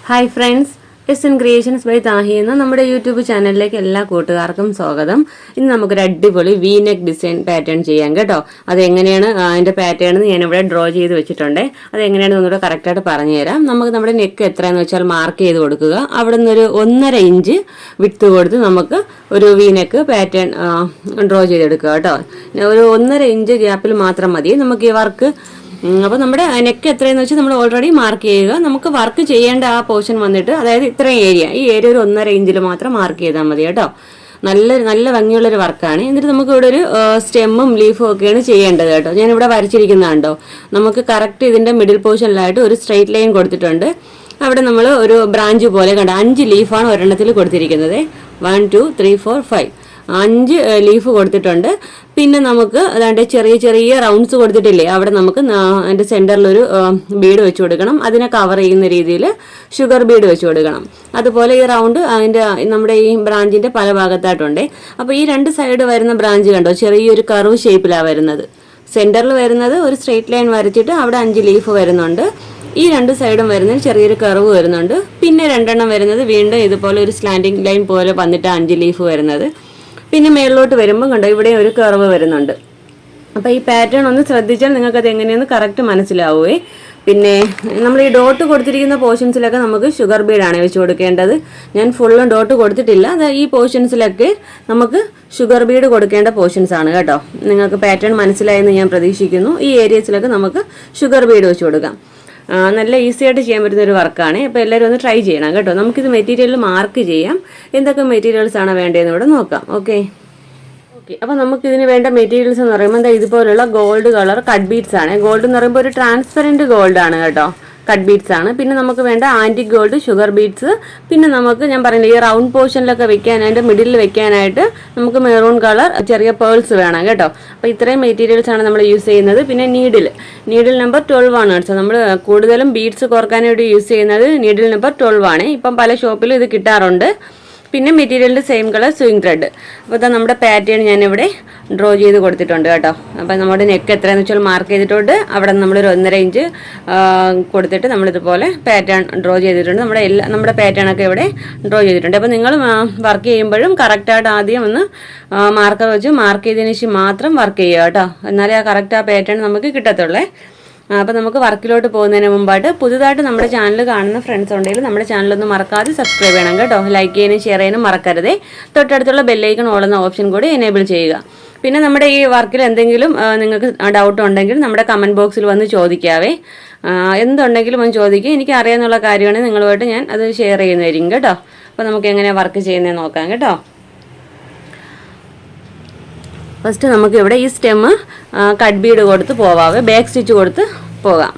Hi friends, Listen Creations by Tahi എന്ന നമ്മുടെ YouTube ചാനലിലേക്ക് എല്ലാ കൂട്ടുകാർക്കും സ്വാഗതം. ഇന്ന് നമുക്കൊരു അടിപൊളി V-neck ഡിസൈൻ പാറ്റേൺ ചെയ്യാം കേട്ടോ. അതെങ്ങനെയാണ് അതിൻ്റെ പാറ്റേൺ എന്ന് ഞാനിവിടെ ഡ്രോ ചെയ്ത് വെച്ചിട്ടുണ്ട്. അതെങ്ങനെയാണെന്ന് ഒന്നുകൂടെ കറക്റ്റായിട്ട് പറഞ്ഞു തരാം. നമുക്ക് നമ്മുടെ നെക്ക് എത്രയെന്ന് വെച്ചാൽ മാർക്ക് ചെയ്ത് കൊടുക്കുക. അവിടെ നിന്നൊരു 1.5 ഇഞ്ച് വിഡ്ത്ത് കൊടുത്ത് നമുക്ക് ഒരു V-neck പാറ്റേൺ ഡ്രോ ചെയ്തെടുക്കുക കേട്ടോ. ഒരു 1.5 ഇഞ്ച് ഗ്യാപ്പിൽ മാത്രം മതി നമുക്ക് ഈ വർക്ക്. അപ്പോൾ നമ്മുടെ നെക്ക് എത്രയെന്ന് വെച്ചാൽ നമ്മൾ ഓൾറെഡി മാർക്ക് ചെയ്യുക. നമുക്ക് വർക്ക് ചെയ്യേണ്ട ആ പോർഷൻ വന്നിട്ട് അതായത് ഇത്രയും ഈ ഏരിയ ഒരു 1.5 ഇഞ്ചിൽ മാത്രം മാർക്ക് ചെയ്താൽ മതി കേട്ടോ. നല്ല ഭംഗിയുള്ളൊരു വർക്കാണ്. എന്നിട്ട് നമുക്ക് ഇവിടെ ഒരു സ്റ്റെമ്മും ലീഫും ഒക്കെയാണ് ചെയ്യേണ്ടത് കേട്ടോ. ഞാനിവിടെ വരച്ചിരിക്കുന്നതുണ്ടോ, നമുക്ക് കറക്റ്റ് ഇതിൻ്റെ മിഡിൽ പോർഷനിലായിട്ട് ഒരു സ്ട്രെയിറ്റ് ലൈൻ കൊടുത്തിട്ടുണ്ട്. അവിടെ നമ്മൾ ഒരു ബ്രാഞ്ച് പോലെ കണ്ടോ, 5 ലീഫാണ് ഒരെണ്ണത്തിൽ കൊടുത്തിരിക്കുന്നത്. 1 2 3 4 5 5 ലീഫ് കൊടുത്തിട്ടുണ്ട്. പിന്നെ നമുക്ക് അതാണ്ട് ചെറിയ ചെറിയ റൗണ്ട്സ് കൊടുത്തിട്ടില്ലേ, അവിടെ നമുക്ക് അതിൻ്റെ സെൻറ്ററിലൊരു ബീഡ് വെച്ച് കൊടുക്കണം. അതിനെ കവർ ചെയ്യുന്ന രീതിയിൽ ഷുഗർ ബീഡ് വെച്ച് കൊടുക്കണം. അതുപോലെ ഈ റൗണ്ട് അതിൻ്റെ നമ്മുടെ ഈ ബ്രാഞ്ചിൻ്റെ പല ഭാഗത്തായിട്ടുണ്ട്. അപ്പോൾ ഈ 2 സൈഡ് വരുന്ന ബ്രാഞ്ച് കണ്ടോ, ചെറിയൊരു കർവ് ഷേപ്പിലാണ് വരുന്നത്. സെൻറ്ററിൽ വരുന്നത് ഒരു സ്ട്രെയിറ്റ് ലൈൻ വരച്ചിട്ട് അവിടെ 5 ലീഫ് വരുന്നുണ്ട്. ഈ 2 സൈഡും വരുന്നതിന് ചെറിയൊരു കർവ് വരുന്നുണ്ട്. പിന്നെ 2 എണ്ണം വരുന്നത് വീണ്ടും ഇതുപോലെ ഒരു സ്ലാൻഡിങ് ലൈൻ പോലെ വന്നിട്ട് 5 ലീഫ് വരുന്നത്. പിന്നെ മേളിലോട്ട് വരുമ്പോൾ കണ്ടോ, ഇവിടെ ഒരു കർവ് വരുന്നുണ്ട്. അപ്പോൾ ഈ പാറ്റേൺ ഒന്ന് ശ്രദ്ധിച്ചാൽ നിങ്ങൾക്കത് എങ്ങനെയെന്ന് കറക്റ്റ് മനസ്സിലാവുകയെ. പിന്നെ നമ്മൾ ഈ ഡോട്ട് കൊടുത്തിരിക്കുന്ന പോർഷൻസിലൊക്കെ നമുക്ക് ഷുഗർ ബീഡാണ് വെച്ച് കൊടുക്കേണ്ടത്. ഞാൻ ഫുള്ളും ഡോട്ട് കൊടുത്തിട്ടില്ല. അത് ഈ പോർഷൻസിലൊക്കെ നമുക്ക് ഷുഗർ ബീഡ് കൊടുക്കേണ്ട പോർഷൻസ് ആണ് കേട്ടോ. നിങ്ങൾക്ക് പാറ്റേൺ മനസ്സിലായെന്ന് ഞാൻ പ്രതീക്ഷിക്കുന്നു. ഈ ഏരിയസിലൊക്കെ നമുക്ക് ഷുഗർ ബീഡ് വെച്ച് കൊടുക്കാം. നല്ല ഈസി ആയിട്ട് ചെയ്യാൻ പറ്റുന്ന ഒരു വർക്കാണ്. അപ്പോൾ എല്ലാവരും ഒന്ന് ട്രൈ ചെയ്യണം കേട്ടോ. നമുക്കിത് മെറ്റീരിയൽ മാർക്ക് ചെയ്യാം. എന്തൊക്കെ മെറ്റീരിയൽസ് ആണ് വേണ്ടതെന്ന് ഇവിടെ നോക്കാം. ഓക്കെ, അപ്പോൾ നമുക്ക് ഇതിന് വേണ്ട മെറ്റീരിയൽസ് എന്ന് പറയുമ്പോൾ എന്താ, ഇതുപോലുള്ള ഗോൾഡ് കളർ കട്ട് ബീഡ്സ് ആണ്. ഗോൾഡ് എന്ന് പറയുമ്പോൾ ഒരു ട്രാൻസ്പെറൻറ്റ് ഗോൾഡ് ആണ് കേട്ടോ, കട്ട് ബീഡ്സ് ആണ്. പിന്നെ നമുക്ക് വേണ്ട ആൻറ്റിക് ഗോൾഡ് ഷുഗർ ബീഡ്സ്. പിന്നെ നമുക്ക് ഞാൻ പറഞ്ഞില്ല, ഈ റൗണ്ട് പോർഷനിലൊക്കെ വെക്കാനായിട്ട് മിഡിലിൽ വെക്കാനായിട്ട് നമുക്ക് മെറൂൺ കളർ ചെറിയ പേൾസ് വേണം കേട്ടോ. അപ്പോൾ ഇത്രയും മെറ്റീരിയൽസ് ആണ് നമ്മൾ യൂസ് ചെയ്യുന്നത്. പിന്നെ നീഡിൽ നമ്പർ 12 ആണ് കേട്ടോ. നമ്മൾ കൂടുതലും ബീഡ്സ് കോർക്കാനായിട്ട് യൂസ് ചെയ്യുന്നത് നീഡിൽ നമ്പർ 12 ആണ്. ഇപ്പം പല ഷോപ്പിലും ഇത് കിട്ടാറുണ്ട്. പിന്നെ മെറ്റീരിയലിൻ്റെ സെയിം കളർ സ്വിങ് ത്രെഡ്. അപ്പോൾ ഇതാ നമ്മുടെ പാറ്റേൺ ഞാനിവിടെ ഡ്രോ ചെയ്ത് കൊടുത്തിട്ടുണ്ട് കേട്ടോ. അപ്പോൾ നമ്മുടെ നെക്ക് എത്രയെന്ന് വെച്ചാൽ മാർക്ക് ചെയ്തിട്ടുണ്ട്. അവിടെ നമ്മളൊരു 1.5 ഇഞ്ച് കൊടുത്തിട്ട് നമ്മളിതുപോലെ പാറ്റേൺ ഡ്രോ ചെയ്തിട്ടുണ്ട്. നമ്മുടെ പാറ്റേണൊക്കെ ഇവിടെ ഡ്രോ ചെയ്തിട്ടുണ്ട്. അപ്പോൾ നിങ്ങൾ വർക്ക് ചെയ്യുമ്പോഴും കറക്റ്റായിട്ട് ആദ്യം ഒന്ന് മാർക്കർ വെച്ച് മാർക്ക് ചെയ്തതിന് ശേഷം മാത്രം വർക്ക് ചെയ്യുക കേട്ടോ. എന്നാലേ ആ കറക്റ്റ് ആ പാറ്റേൺ നമുക്ക് കിട്ടത്തുള്ളേ. അപ്പോൾ നമുക്ക് വർക്കിലോട്ട് പോകുന്നതിന് മുമ്പായിട്ട് പുതുതായിട്ട് നമ്മുടെ ചാനൽ കാണുന്ന ഫ്രണ്ട്സ് ഉണ്ടെങ്കിൽ നമ്മുടെ ചാനലൊന്നും മറക്കാതെ സബ്സ്ക്രൈബ് ചെയ്യണം കേട്ടോ. ലൈക്ക് ചെയ്യാനും ഷെയർ ചെയ്യാനും മറക്കരുതേ. തൊട്ടടുത്തുള്ള ബെല്ലൈക്കൺ ഓളുന്ന ഓപ്ഷൻ കൂടി എനേബിൾ ചെയ്യുക. പിന്നെ നമ്മുടെ ഈ വർക്കിൽ എന്തെങ്കിലും നിങ്ങൾക്ക് ഡൗട്ട് ഉണ്ടെങ്കിൽ നമ്മുടെ കമൻറ്റ് ബോക്സിൽ വന്ന് ചോദിക്കാവേ. എന്തുണ്ടെങ്കിലും ഒന്ന് ചോദിക്കുക. എനിക്ക് അറിയാമെന്നുള്ള കാര്യമാണെങ്കിൽ നിങ്ങളുമായിട്ട് ഞാൻ അത് ഷെയർ ചെയ്യുന്നതായിരിക്കും കേട്ടോ. അപ്പോൾ നമുക്ക് എങ്ങനെയാണ് വർക്ക് ചെയ്യുന്നത് നോക്കാം കേട്ടോ. ഫസ്റ്റ് നമുക്ക് ഇവിടെ ഈ സ്റ്റെമ്മ് കട്ട് ബീഡ് കൊടുത്ത് പോവാവേ, ബാക്ക് സ്റ്റിച്ച് കൊടുത്ത് പോകാം.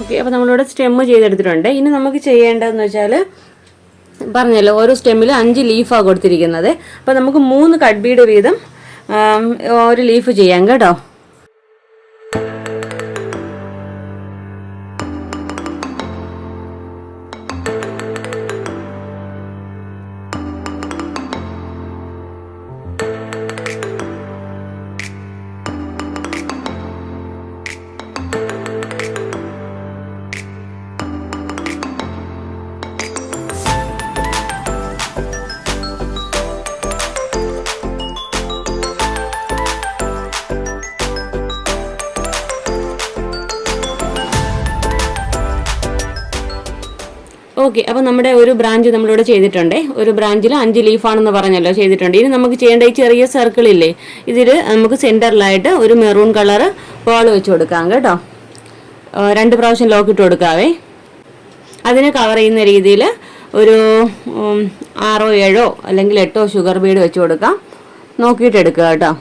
ഓക്കെ, അപ്പോൾ നമ്മളിവിടെ സ്റ്റെമ്മ് ചെയ്തെടുത്തിട്ടുണ്ട്. ഇനി നമുക്ക് ചെയ്യേണ്ടതെന്ന് വെച്ചാൽ പറഞ്ഞല്ലോ, ഓരോ സ്റ്റെമ്മിൽ 5 ലീഫാണ് കൊടുത്തിരിക്കുന്നത്. അപ്പോൾ നമുക്ക് 3 കട്ട് ബീഡ് വീതം ഒരു ലീഫ് ചെയ്യാം കേട്ടോ. ഓക്കെ, അപ്പോൾ നമ്മുടെ ഒരു ബ്രാഞ്ച് നമ്മളിവിടെ ചെയ്തിട്ടുണ്ട്. ഒരു ബ്രാഞ്ചിൽ 5 ലീഫാണെന്ന് പറഞ്ഞല്ലോ ചെയ്തിട്ടുണ്ട്. ഇനി നമുക്ക് ചെയ്യേണ്ട ഈ ചെറിയ സർക്കിൾ ഇല്ലേ, ഇതിൽ നമുക്ക് സെൻറ്ററിലായിട്ട് ഒരു മെറൂൺ കളർ ബോൾ വെച്ച് കൊടുക്കാം കേട്ടോ. 2 പ്രാവശ്യം ലോക്ക് ഇട്ട് കൊടുക്കാവേ. അതിനെ കവർ ചെയ്യുന്ന രീതിയിൽ ഒരു 6 7 അല്ലെങ്കിൽ 8 ഷുഗർ ബീഡ് വെച്ച് കൊടുക്കാം. നോക്കിയിട്ട് എടുക്കുക കേട്ടോ.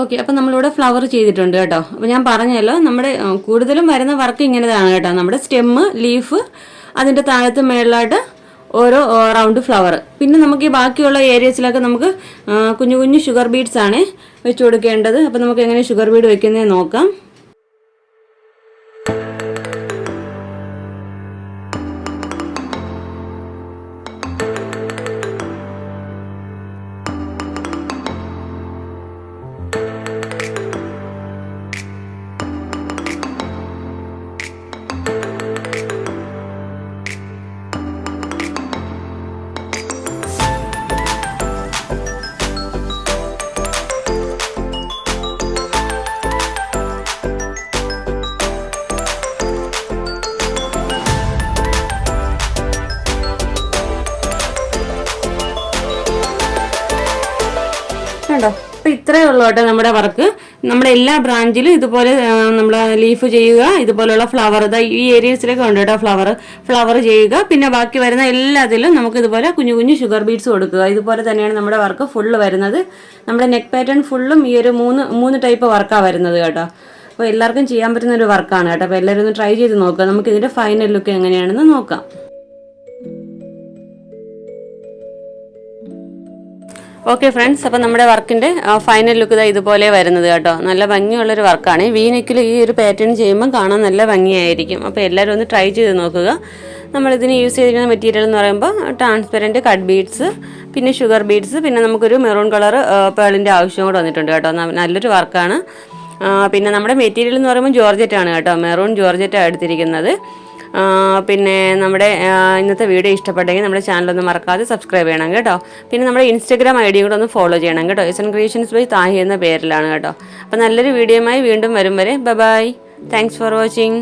ഓക്കെ, അപ്പോൾ നമ്മളിവിടെ ഫ്ലവർ ചെയ്തിട്ടുണ്ട് കേട്ടോ. അപ്പോൾ ഞാൻ പറഞ്ഞല്ലോ, നമ്മുടെ കൂടുതലും വരുന്ന വർക്ക് ഇങ്ങനെതാണ് കേട്ടോ. നമ്മുടെ സ്റ്റെമ്മ്, ലീഫ്, അതിൻ്റെ താഴത്ത് മേളിലായിട്ട് ഓരോ റൗണ്ട് ഫ്ലവർ. പിന്നെ നമുക്ക് ഈ ബാക്കിയുള്ള ഏരിയസിലൊക്കെ നമുക്ക് കുഞ്ഞു കുഞ്ഞു ഷുഗർ ബീഡ്സ് ആണ് വെച്ച് കൊടുക്കേണ്ടത്. അപ്പോൾ നമുക്ക് എങ്ങനെ ഷുഗർ ബീഡ് വെക്കുന്നത് നോക്കാം. കണ്ടോ? അപ്പോൾ ഇത്രയേ ഉള്ളൂ കേട്ടോ നമ്മുടെ വർക്ക്. നമ്മുടെ എല്ലാ ബ്രാഞ്ചിലും ഇതുപോലെ നമ്മൾ ലീഫ് ചെയ്യുക, ഇതുപോലുള്ള ഫ്ലവർ ഈ ഏരിയസിലൊക്കെ ഉണ്ട് കേട്ടോ. ഫ്ലവർ ചെയ്യുക. പിന്നെ ബാക്കി വരുന്ന എല്ലാത്തിലും നമുക്ക് ഇതുപോലെ കുഞ്ഞു കുഞ്ഞു ഷുഗർ ബീഡ്സ് കൊടുക്കുക. ഇതുപോലെ തന്നെയാണ് നമ്മുടെ വർക്ക് ഫുള്ള് വരുന്നത്. നമ്മുടെ നെക്ക് പാറ്റേൺ ഫുള്ളും ഈ ഒരു മൂന്ന് ടൈപ്പ് വർക്കാണ് വരുന്നത് കേട്ടോ. അപ്പോൾ എല്ലാവർക്കും ചെയ്യാൻ പറ്റുന്ന ഒരു വർക്കാണ് കേട്ടോ. അപ്പോൾ എല്ലാവരും ഒന്ന് ട്രൈ ചെയ്ത് നോക്കുക. നമുക്ക് ഇതിൻ്റെ ഫൈനൽ ലുക്ക് എങ്ങനെയാണെന്ന് നോക്കാം. ഓക്കെ ഫ്രണ്ട്സ്, അപ്പോൾ നമ്മുടെ വർക്കിൻ്റെ ഫൈനൽ ലുക്ക് ഇതുപോലെ വരുന്നത് കേട്ടോ. നല്ല ഭംഗിയുള്ളൊരു വർക്കാണ്. വീനെക്കിൽ ഈ ഒരു പാറ്റേൺ ചെയ്യുമ്പോൾ കാണാൻ നല്ല ഭംഗിയായിരിക്കും. അപ്പോൾ എല്ലാവരും ഒന്ന് ട്രൈ ചെയ്ത് നോക്കുക. നമ്മളിതിന് യൂസ് ചെയ്തിരിക്കുന്ന മെറ്റീരിയൽ എന്ന് പറയുമ്പോൾ ട്രാൻസ്പെറൻറ്റ് കട്ട് ബീഡ്സ്, പിന്നെ ഷുഗർ ബീഡ്സ്, പിന്നെ നമുക്കൊരു മെറൂൺ കളർ പേളിൻ്റെ ആവശ്യം കൂടെ വന്നിട്ടുണ്ട് കേട്ടോ. നല്ലൊരു വർക്കാണ്. പിന്നെ നമ്മുടെ മെറ്റീരിയൽ എന്ന് പറയുമ്പോൾ ജോർജറ്റാണ് കേട്ടോ. മെറൂൺ ജോർജറ്റാണ് എടുത്തിരിക്കുന്നത്. പിന്നെ നമ്മുടെ ഇന്നത്തെ വീഡിയോ ഇഷ്ടപ്പെട്ടെങ്കിൽ നമ്മുടെ ചാനലൊന്ന് മറക്കാതെ സബ്സ്ക്രൈബ് ചെയ്യണം കേട്ടോ. പിന്നെ നമ്മുടെ ഇൻസ്റ്റാഗ്രാം ഐ.ഡി കൂടെ ഒന്ന് ഫോളോ ചെയ്യണം കേട്ടോ. ക്രിയേഷൻസ് ബൈ താഹി എന്ന പേരിലാണ് കേട്ടോ. അപ്പോൾ നല്ലൊരു വീഡിയോയുമായി വീണ്ടും വരും വരെ ബൈ. Thanks for watching.